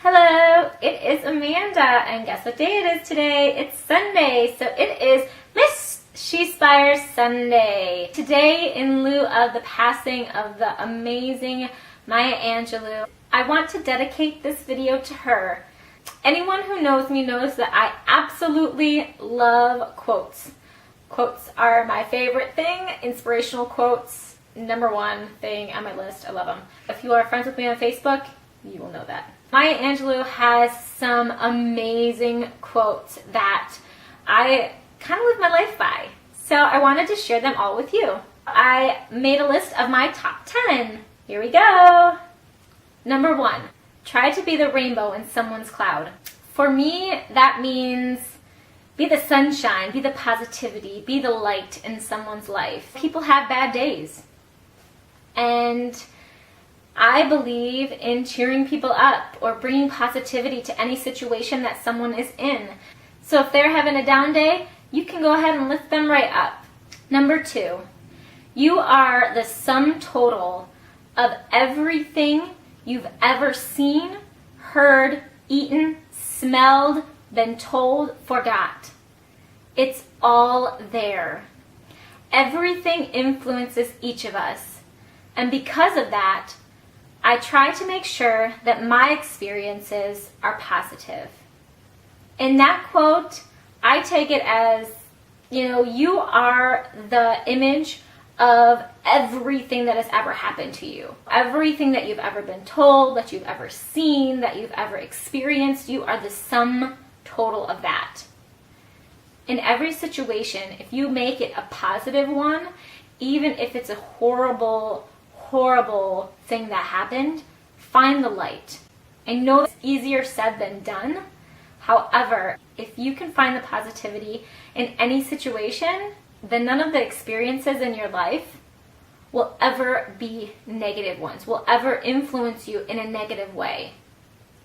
Hello, it is Amanda, and guess what day it is today? It's Sunday, so it is Miss She Spires Sunday. Today, in lieu of the passing of the amazing Maya Angelou, I want to dedicate this video to her. Anyone who knows me knows that I absolutely love quotes. Quotes are my favorite thing. Inspirational quotes, number one thing on my list. I love them. If you are friends with me on Facebook, you will know that. Maya Angelou has some amazing quotes that I kind of live my life by. So I wanted to share them all with you. I made a list of my top 10. Here we go. Number 1, try to be the rainbow in someone's cloud. For me, that means be the sunshine, be the positivity, be the light in someone's life. People have bad days. And I believe in cheering people up or bringing positivity to any situation that someone is in. So if they're having a down day, you can go ahead and lift them right up. Number 2, you are the sum total of everything you've ever seen, heard, eaten, smelled, been told, forgot. It's all there. Everything influences each of us. And because of that, I try to make sure that my experiences are positive. In that quote, I take it as, you are the image of everything that has ever happened to you. Everything that you've ever been told, that you've ever seen, that you've ever experienced, you are the sum total of that. In every situation, if you make it a positive one, even if it's a horrible thing that happened, find the light. I know it's easier said than done. However, if you can find the positivity in any situation, then none of the experiences in your life will ever be negative ones, will ever influence you in a negative way.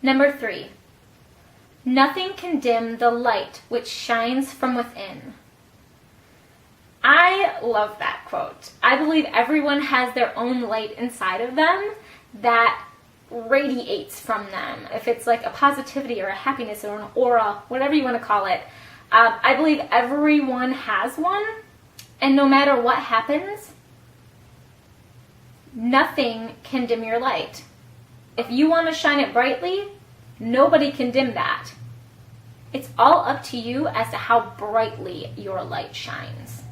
Number 3, nothing can dim the light which shines from within. I love that quote. I believe everyone has their own light inside of them that radiates from them. If it's like a positivity or a happiness or an aura, whatever you want to call it, I believe everyone has one. And no matter what happens, nothing can dim your light. If you want to shine it brightly, nobody can dim that. It's all up to you as to how brightly your light shines.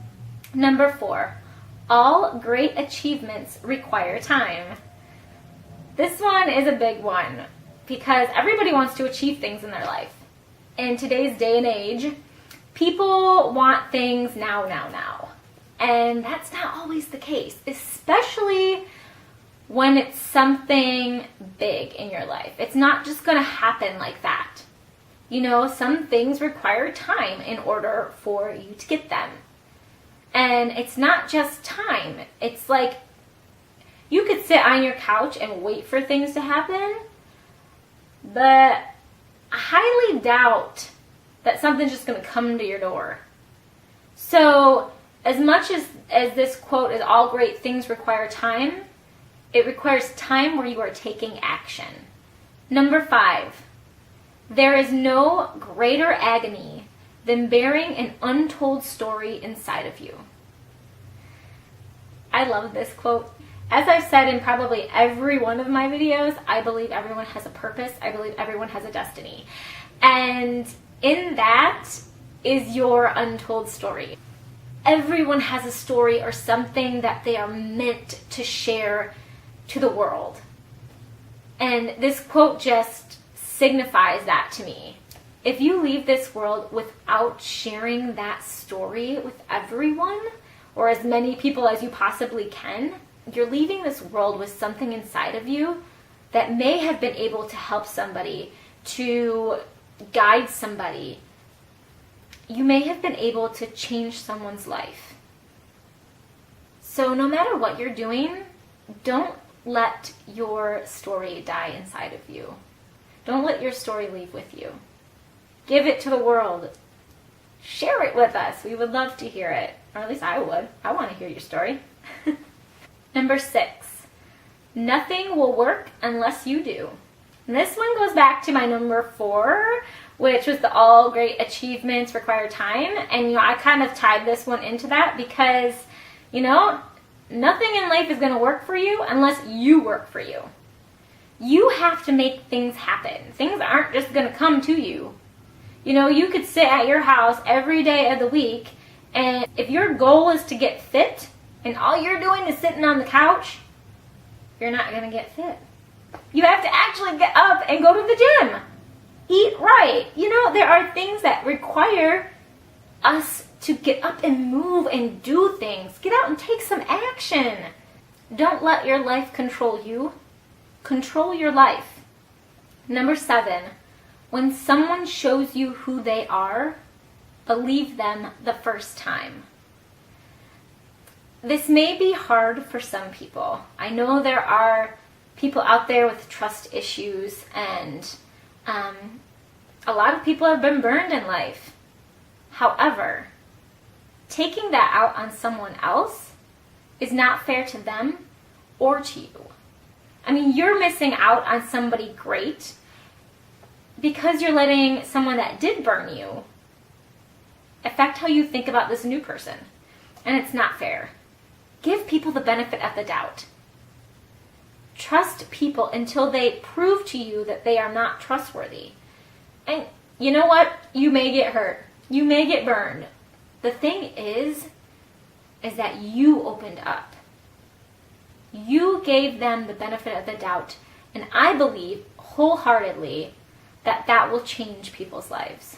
Number 4, all great achievements require time. This one is a big one because everybody wants to achieve things in their life. In today's day and age, people want things now. And that's not always the case, especially when it's something big in your life. It's not just going to happen like that. Some things require time in order for you to get them. And it's not just time. It's like you could sit on your couch and wait for things to happen, but I highly doubt that something's just going to come to your door. So as much as this quote is all great things require time, it requires time where you are taking action. Number 5, there is no greater agony than bearing an untold story inside of you. I love this quote. As I've said in probably every one of my videos, I believe everyone has a purpose. I believe everyone has a destiny. And in that is your untold story. Everyone has a story or something that they are meant to share to the world. And this quote just signifies that to me. If you leave this world without sharing that story with everyone, or as many people as you possibly can, you're leaving this world with something inside of you that may have been able to help somebody, to guide somebody. You may have been able to change someone's life. So no matter what you're doing, don't let your story die inside of you. Don't let your story leave with you. Give it to the world. Share it with us. We would love to hear it. Or at least I would. I want to hear your story. Number 6, nothing will work unless you do. And this one goes back to my number 4, which was the all great achievements require time. And, I kind of tied this one into that because, nothing in life is going to work for you unless you work for you. You have to make things happen. Things aren't just going to come to you. You could sit at your house every day of the week, and if your goal is to get fit, and all you're doing is sitting on the couch, you're not going to get fit. You have to actually get up and go to the gym. Eat right. There are things that require us to get up and move and do things. Get out and take some action. Don't let your life control you. Control your life. Number 7, when someone shows you who they are, believe them the first time. This may be hard for some people. I know there are people out there with trust issues, and a lot of people have been burned in life. However, taking that out on someone else is not fair to them or to you. You're missing out on somebody great because you're letting someone that did burn you affect how you think about this new person. And it's not fair. Give people the benefit of the doubt. Trust people until they prove to you that they are not trustworthy. And you know what? You may get hurt. You may get burned. The thing is that you opened up. You gave them the benefit of the doubt. And I believe wholeheartedly that will change people's lives.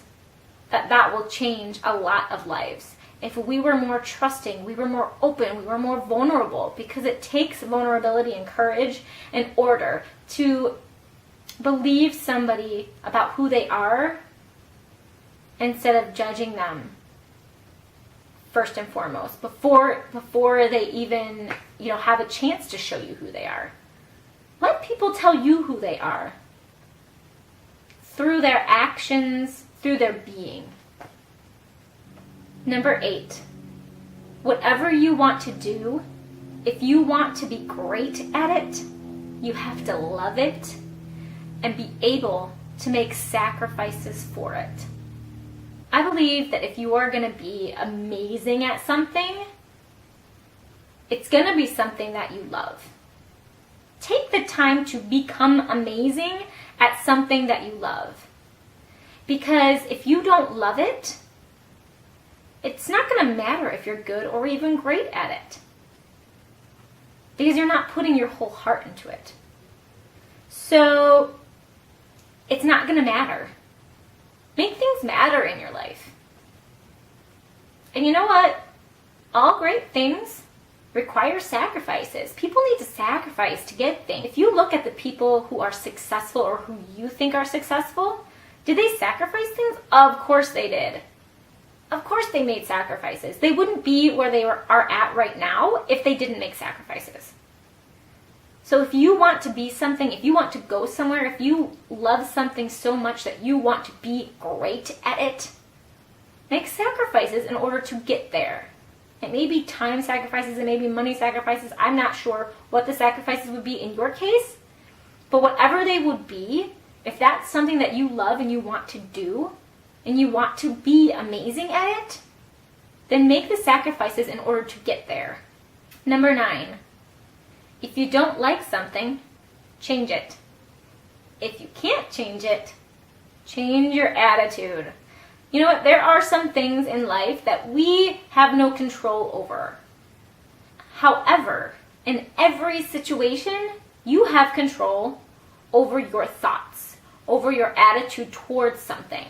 That will change a lot of lives. If we were more trusting, we were more open, we were more vulnerable, because it takes vulnerability and courage in order to believe somebody about who they are instead of judging them first and foremost, before they even, have a chance to show you who they are. Let people tell you who they are through their actions, through their being. Number 8, whatever you want to do, if you want to be great at it, you have to love it and be able to make sacrifices for it. I believe that if you are going to be amazing at something, it's going to be something that you love. Take the time to become amazing at something that you love. Because if you don't love it, it's not going to matter if you're good or even great at it. Because you're not putting your whole heart into it. So, it's not going to matter. Make things matter in your life. And you know what? All great things require sacrifices. People need to sacrifice to get things. If you look at the people who are successful or who you think are successful, did they sacrifice things? Of course they did. Of course they made sacrifices. They wouldn't be where they are at right now if they didn't make sacrifices. So if you want to be something, if you want to go somewhere, if you love something so much that you want to be great at it, make sacrifices in order to get there. It may be time sacrifices, it may be money sacrifices. I'm not sure what the sacrifices would be in your case, but whatever they would be, if that's something that you love and you want to do, and you want to be amazing at it, then make the sacrifices in order to get there. Number 9, if you don't like something, change it. If you can't change it, change your attitude. You know what? There are some things in life that we have no control over. However, in every situation, you have control over your thoughts, over your attitude towards something.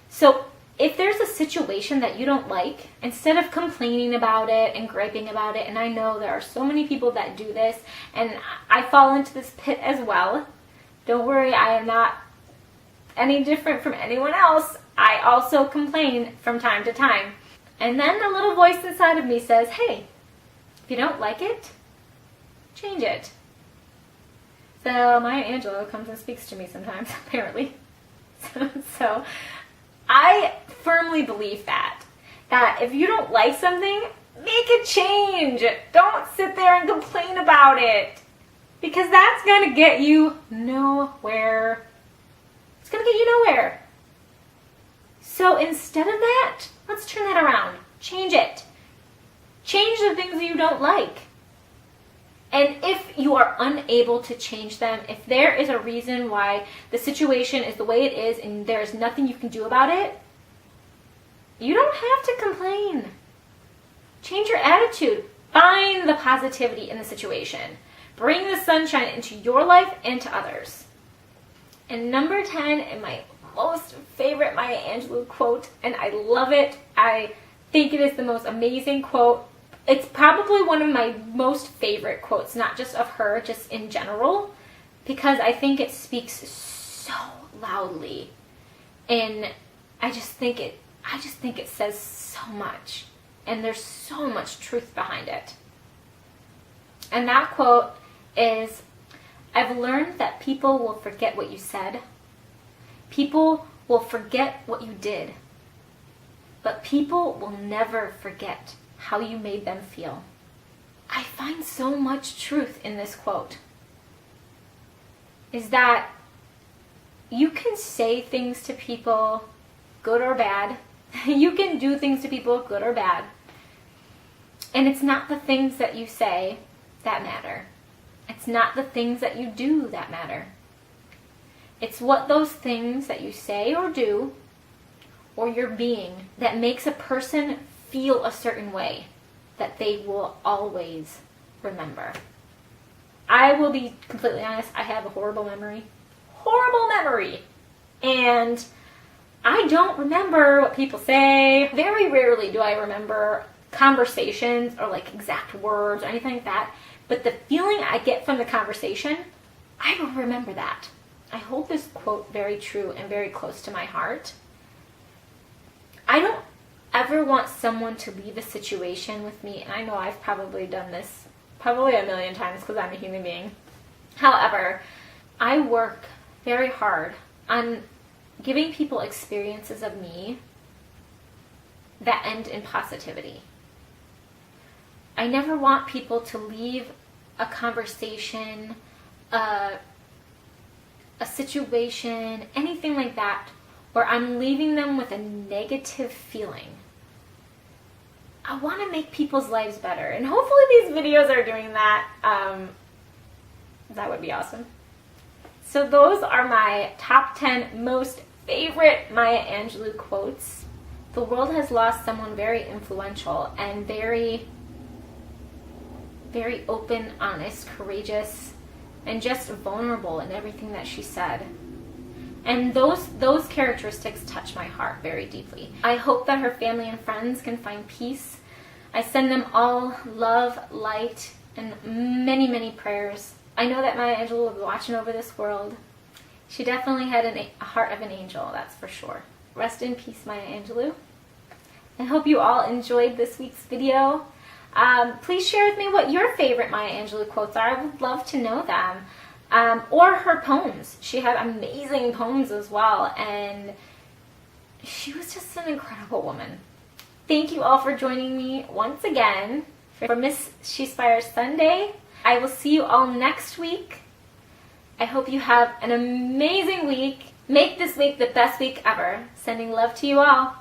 So if there's a situation that you don't like, instead of complaining about it and griping about it, and I know there are so many people that do this, and I fall into this pit as well. Don't worry, I am not any different from anyone else. I also complain from time to time. And then the little voice inside of me says, hey, if you don't like it, change it. So Maya Angelou comes and speaks to me sometimes, apparently. So I firmly believe that if you don't like something, make a change. Don't sit there and complain about it. because that's going to get you nowhere. It's going to get you nowhere. So instead of that, let's turn that around. Change it. Change the things that you don't like. And if you are unable to change them, if there is a reason why the situation is the way it is and there's nothing you can do about it, you don't have to complain. Change your attitude. Find the positivity in the situation. Bring the sunshine into your life and to others. And number 10, and my most favorite Maya Angelou quote, and I love it. I think it is the most amazing quote. It's probably one of my most favorite quotes, not just of her, just in general, because I think it speaks so loudly. And I just think it says so much. And there's so much truth behind it. And that quote is, I've learned that people will forget what you said. People will forget what you did. But people will never forget how you made them feel. I find so much truth in this quote. Is that you can say things to people, good or bad. You can do things to people, good or bad. And it's not the things that you say that matter. It's not the things that you do that matter. It's what those things that you say or do, or your being, that makes a person feel a certain way that they will always remember. I will be completely honest, I have a horrible memory. Horrible memory! And I don't remember what people say. Very rarely do I remember conversations or like exact words or anything like that. But the feeling I get from the conversation, I will remember that. I hold this quote very true and very close to my heart. I don't ever want someone to leave a situation with me, and I know I've probably done this probably a million times because I'm a human being. However, I work very hard on giving people experiences of me that end in positivity. I never want people to leave a conversation, a situation, anything like that, where I'm leaving them with a negative feeling. I want to make people's lives better, and hopefully these videos are doing that. That would be awesome. So those are my top 10 most favorite Maya Angelou quotes. The world has lost someone very influential and very, very open, honest, courageous, and just vulnerable in everything that she said. And those characteristics touch my heart very deeply. I hope that her family and friends can find peace. I send them all love, light, and many, many prayers. I know that Maya Angelou will be watching over this world. She definitely had a heart of an angel, that's for sure. Rest in peace, Maya Angelou. I hope you all enjoyed this week's video. Please share with me what your favorite Maya Angelou quotes are. I would love to know them. Or her poems. She had amazing poems as well, and she was just an incredible woman. Thank you all for joining me once again for Miss She Spires Sunday. I will see you all next week. I hope you have an amazing week. Make this week the best week ever. Sending love to you all.